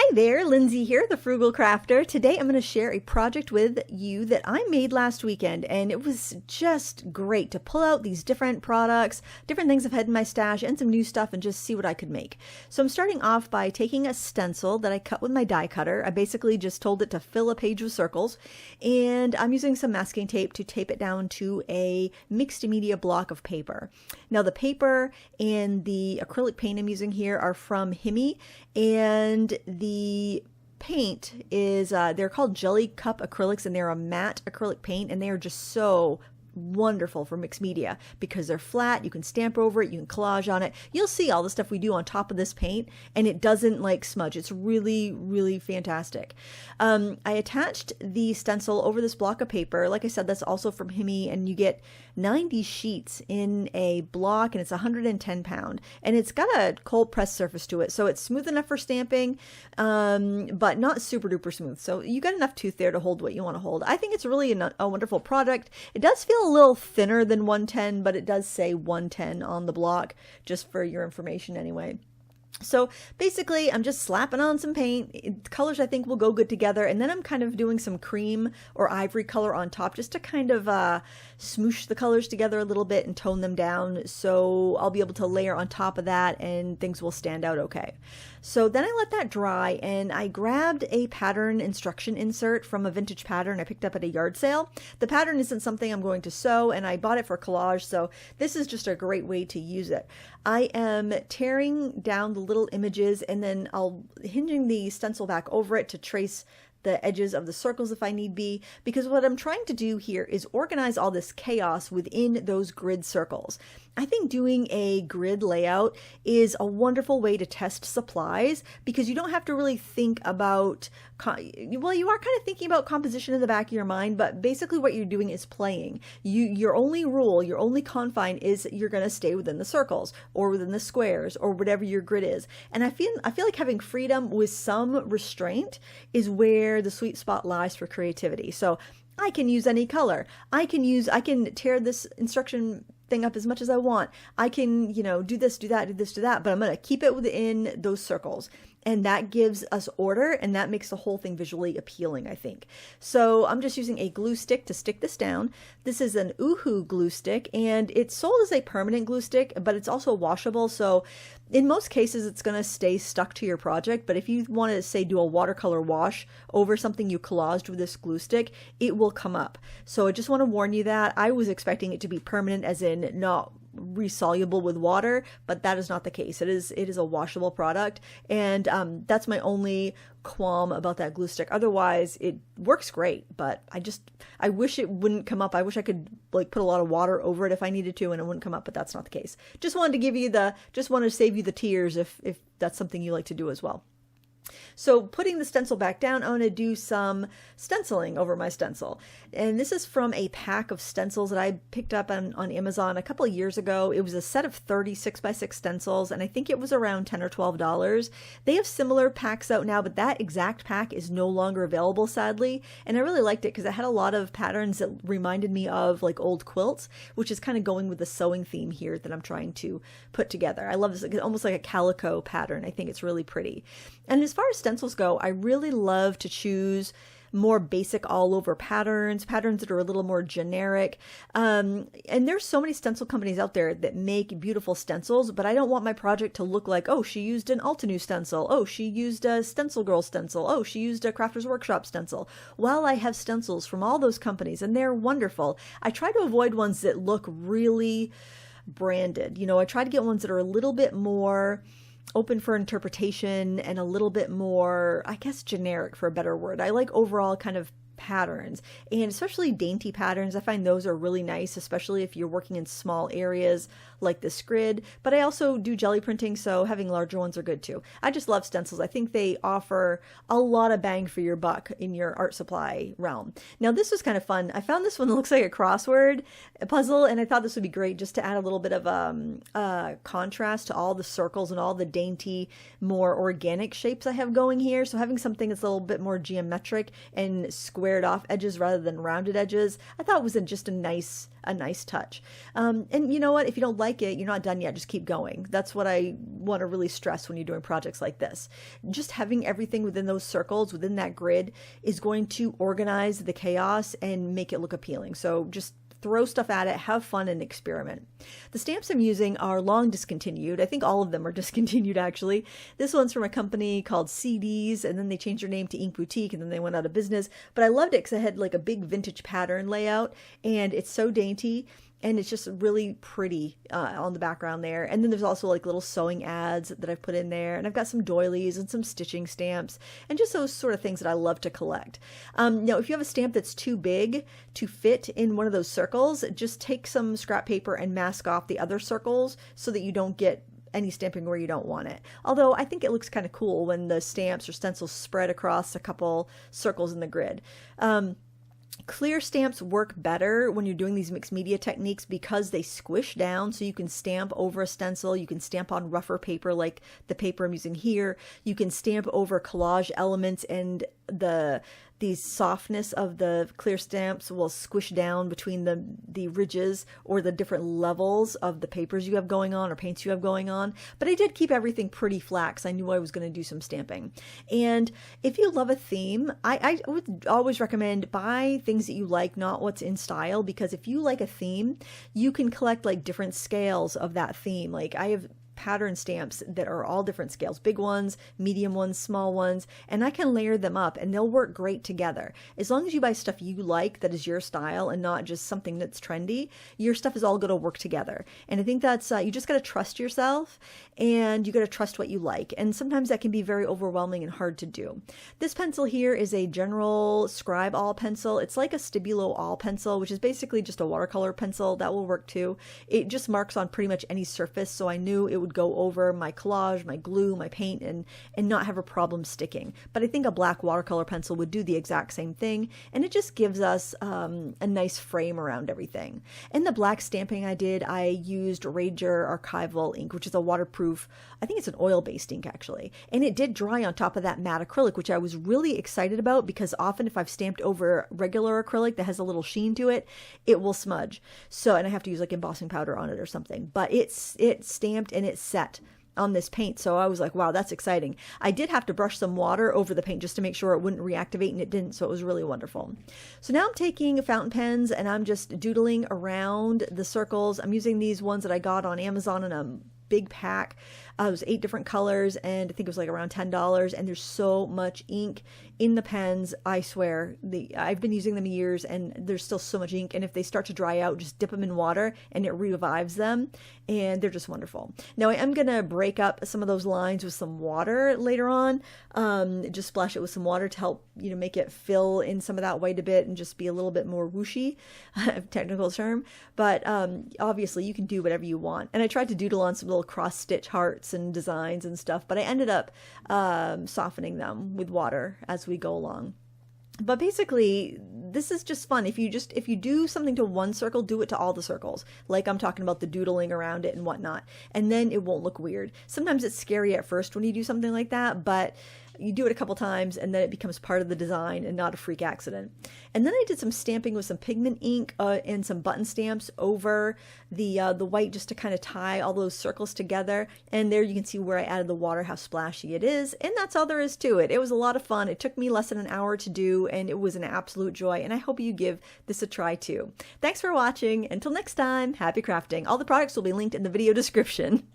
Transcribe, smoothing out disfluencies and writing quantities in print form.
Hi there, Lindsay here, the Frugal Crafter. Today I'm going to share a project with you that I made last weekend, and it was just great to pull out these different products, different things I've had in my stash, and some new stuff, and just see what I could make. So I'm starting off by taking a stencil that I cut with my die cutter. I basically just told it to fill a page with circles, and I'm using some masking tape to tape it down to a mixed media block of paper. Now the paper and the acrylic paint I'm using here are from Himi, and the paint is, they're called Jelly Cup acrylics, and they're a matte acrylic paint, and they are just so wonderful for mixed media because they're flat. You can stamp over it, you can collage on it. You'll see all the stuff we do on top of this paint, and it doesn't like smudge. It's really, really fantastic. I attached the stencil over this block of paper. Like I said, that's also from Himi, and you get 90 sheets in a block, and it's 110 pound, and it's got a cold press surface to it, so it's smooth enough for stamping, but not super duper smooth. So you got enough tooth there to hold what you want to hold. I think it's really a wonderful product. It does feel a little thinner than 110, but it does say 110 on the block, just for your information anyway. So basically I'm just slapping on some paint. Colors I think will go good together, and then I'm kind of doing some cream or ivory color on top just to kind of smoosh the colors together a little bit and tone them down, so I'll be able to layer on top of that and things will stand out okay. So then I let that dry, and I grabbed a pattern instruction insert from a vintage pattern I picked up at a yard sale. The pattern isn't something I'm going to sew, and I bought it for collage, so this is just a great way to use it. I am tearing down the little images, and then I'll hinging the stencil back over it to trace the edges of the circles if I need be, because what I'm trying to do here is organize all this chaos within those grid circles. I think doing a grid layout is a wonderful way to test supplies, because you don't have to really think about, well, you are kind of thinking about composition in the back of your mind, but basically what you're doing is playing. Your only rule, your only confine is you're going to stay within the circles or within the squares or whatever your grid is. And I feel like having freedom with some restraint is where the sweet spot lies for creativity. So I can use any color. I can tear this instruction thing up as much as I want. I can, do this, do that, do this, do that, but I'm going to keep it within those circles. And that gives us order, and that makes the whole thing visually appealing, I think. So I'm just using a glue stick to stick this down. This is an Uhu glue stick, and it's sold as a permanent glue stick, but it's also washable. So in most cases, it's going to stay stuck to your project. But if you want to, say, do a watercolor wash over something you collaged with this glue stick, it will come up. So I just want to warn you that. I was expecting it to be permanent, as in not resoluble with water, but that is not the case. It is a washable product, and that's my only qualm about that glue stick. Otherwise it works great, but I wish it wouldn't come up. I wish I could like put a lot of water over it if I needed to and it wouldn't come up, but that's not the case. Just wanted to save you the tears if that's something you like to do as well. So putting the stencil back down, I'm going to do some stenciling over my stencil. And this is from a pack of stencils that I picked up on Amazon a couple of years ago. It was a set of 30 6x6 stencils, and I think it was around $10 or $12. They have similar packs out now, but that exact pack is no longer available, sadly. And I really liked it because it had a lot of patterns that reminded me of like old quilts, which is kind of going with the sewing theme here that I'm trying to put together. I love this, like, almost like a calico pattern. I think it's really pretty. And as far as stencils go, I really love to choose more basic all over patterns that are a little more generic. And there's so many stencil companies out there that make beautiful stencils, but I don't want my project to look like, oh, she used an Altenew stencil. Oh, she used a Stencil Girl stencil. Oh, she used a Crafters Workshop stencil. While I have stencils from all those companies and they're wonderful, I try to avoid ones that look really branded. I try to get ones that are a little bit more open for interpretation and a little bit more, I guess, generic for a better word. I like overall kind of patterns, and especially dainty patterns. I find those are really nice, especially if you're working in small areas like this grid. But I also do jelly printing, so having larger ones are good too. I just love stencils. I think they offer a lot of bang for your buck in your art supply realm. Now this was kind of fun. I found this one that looks like a crossword puzzle, and I thought this would be great just to add a little bit of contrast to all the circles and all the dainty, more organic shapes I have going here. So having something that's a little bit more geometric and square squared off edges rather than rounded edges. I thought it was just a nice touch. And you know what? If you don't like it, you're not done yet. Just keep going. That's what I want to really stress when you're doing projects like this. Just having everything within those circles, within that grid, is going to organize the chaos and make it look appealing. So just throw stuff at it, have fun, and experiment. The stamps I'm using are long discontinued. I think all of them are discontinued, actually. This one's from a company called CDs, and then they changed their name to Ink Boutique, and then they went out of business. But I loved it because it had like a big vintage pattern layout, and it's so dainty. And it's just really pretty on the background there. And then there's also like little sewing ads that I've put in there. And I've got some doilies and some stitching stamps and just those sort of things that I love to collect. Now, if you have a stamp that's too big to fit in one of those circles, just take some scrap paper and mask off the other circles so that you don't get any stamping where you don't want it. Although I think it looks kind of cool when the stamps or stencils spread across a couple circles in the grid. Clear stamps work better when you're doing these mixed media techniques because they squish down, so you can stamp over a stencil, you can stamp on rougher paper like the paper I'm using here, you can stamp over collage elements, and the softness of the clear stamps will squish down between the ridges or the different levels of the papers you have going on or paints you have going on. But I did keep everything pretty flat because I knew I was going to do some stamping. And if you love a theme, I would always recommend buy things that you like, not what's in style, because if you like a theme, you can collect like different scales of that theme. Like I have pattern stamps that are all different scales, big ones, medium ones, small ones, and I can layer them up and they'll work great together. As long as you buy stuff you like that is your style and not just something that's trendy, your stuff is all going to work together. And I think that's, you just got to trust yourself and you got to trust what you like. And sometimes that can be very overwhelming and hard to do. This pencil here is a general scribe all pencil. It's like a Stabilo all pencil, which is basically just a watercolor pencil. That will work too. It just marks on pretty much any surface, so I knew it would go over my collage, my glue, my paint, and not have a problem sticking. But I think a black watercolor pencil would do the exact same thing, and it just gives us a nice frame around everything. In the black stamping I did, I used Ranger Archival ink, which is a waterproof, I think it's an oil-based ink actually, and it did dry on top of that matte acrylic, which I was really excited about because often if I've stamped over regular acrylic that has a little sheen to it, it will smudge. So, and I have to use like embossing powder on it or something, but it stamped and it set on this paint, so I was like, wow, that's exciting. I did have to brush some water over the paint just to make sure it wouldn't reactivate, and it didn't, so it was really wonderful. So now I'm taking fountain pens and I'm just doodling around the circles. I'm using these ones that I got on Amazon in a big pack. It was 8 different colors, and I think it was like around $10, and there's so much ink in the pens. I swear, I've been using them years, and there's still so much ink, and if they start to dry out, just dip them in water, and it revives them, and they're just wonderful. Now, I am going to break up some of those lines with some water later on, just splash it with some water to help, make it fill in some of that white a bit and just be a little bit more whooshy, technical term, but obviously you can do whatever you want. And I tried to doodle on some little cross-stitch hearts and designs and stuff, but I ended up softening them with water as we go along. But basically, this is just fun. If you do something to one circle, do it to all the circles. Like I'm talking about the doodling around it and whatnot. And then it won't look weird. Sometimes it's scary at first when you do something like that, but you do it a couple times and then it becomes part of the design and not a freak accident. And then I did some stamping with some pigment ink and some button stamps over the white just to kind of tie all those circles together. And there you can see where I added the water, how splashy it is. And that's all there is to it. It was a lot of fun. It took me less than an hour to do, and it was an absolute joy. And I hope you give this a try too. Thanks for watching. Until next time, happy crafting. All the products will be linked in the video description.